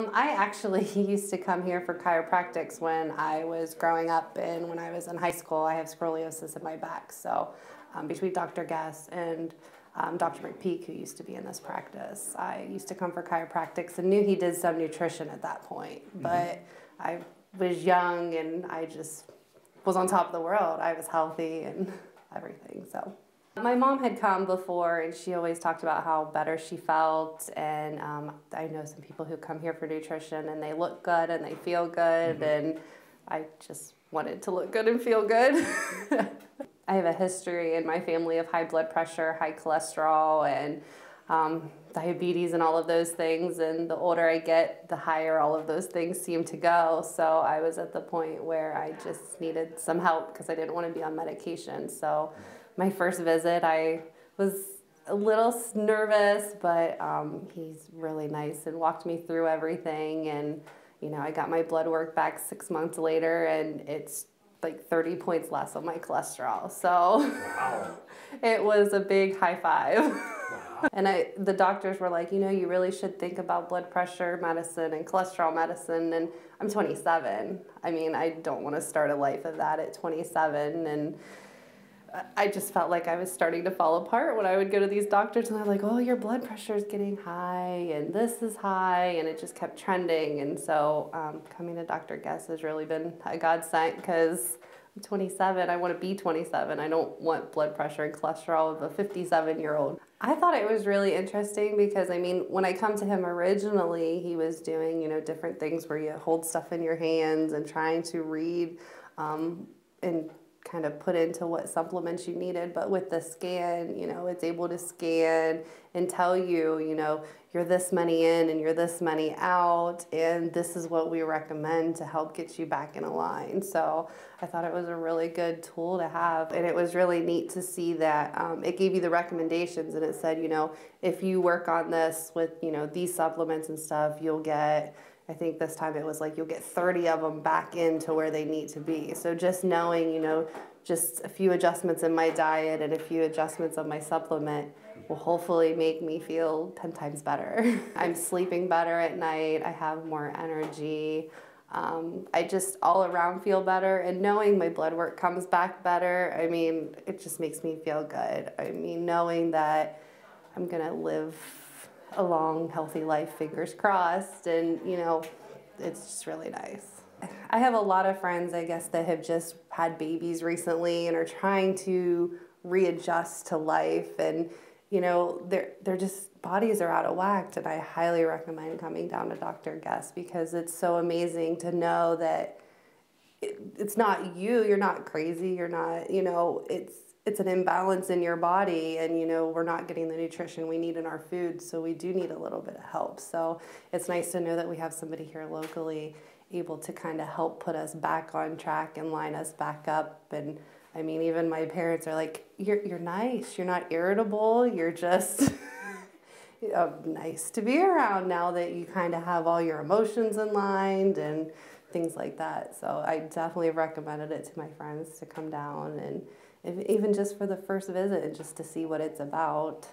I actually used to come here for chiropractics when I was growing up, and when I was in high school. I have scoliosis in my back, so between Dr. Guess and Dr. McPeak, who used to be in this practice, I used to come for chiropractics and knew he did some nutrition at that point. But I was young and I just was on top of the world. I was healthy and everything, so. My mom had come before, and she always talked about how better she felt, and I know some people who come here for nutrition and they look good and they feel good, and I just wanted to look good and feel good. I have a history in my family of high blood pressure, high cholesterol, and diabetes and all of those things, and the older I get, the higher all of those things seem to go. So I was at the point where I just needed some help because I didn't want to be on medication. So my first visit, I was a little nervous, but he's really nice and walked me through everything. And, you know, I got my blood work back 6 months later, and it's like 30 points less on my cholesterol. So wow. It was a big high five. Wow. And the doctors were like, you know, you really should think about blood pressure medicine and cholesterol medicine. And I'm 27. I mean, I don't want to start a life of that at 27. And I just felt like I was starting to fall apart when I would go to these doctors, and they're like, oh, your blood pressure is getting high, and this is high, and it just kept trending. And so coming to Dr. Guess has really been a godsend, because I'm 27, I want to be 27. I don't want blood pressure and cholesterol of a 57-year-old. I thought it was really interesting because, I mean, when I come to him originally, he was doing, you know, different things where you hold stuff in your hands and trying to read and kind of put into what supplements you needed. But with the scan, you know, it's able to scan and tell you, you know, you're this many in and you're this many out, and this is what we recommend to help get you back in a line. So I thought it was a really good tool to have, and it was really neat to see that it gave you the recommendations, and it said, you know, if you work on this with, you know, these supplements and stuff, you'll get, I think this time it was like you'll get 30 of them back into where they need to be. So just knowing, you know, just a few adjustments in my diet and a few adjustments of my supplement will hopefully make me feel 10 times better. I'm sleeping better at night. I have more energy. I just all around feel better, and knowing my blood work comes back better, I mean, it just makes me feel good. I mean, knowing that I'm gonna live a long, healthy life, fingers crossed, and, you know, it's just really nice. I have a lot of friends, I guess, that have just had babies recently and are trying to readjust to life, and, you know, they're just, bodies are out of whack, and I highly recommend coming down to Dr. Guess, because it's so amazing to know that it's not you, you're not crazy, you're not, you know, it's an imbalance in your body, and, you know, we're not getting the nutrition we need in our food, so we do need a little bit of help. So it's nice to know that we have somebody here locally able to kind of help put us back on track and line us back up. And I mean, even my parents are like, you're nice, you're not irritable, you're just nice to be around now that you kind of have all your emotions in line and things like that. So I definitely have recommended it to my friends to come down, and even just for the first visit, just to see what it's about.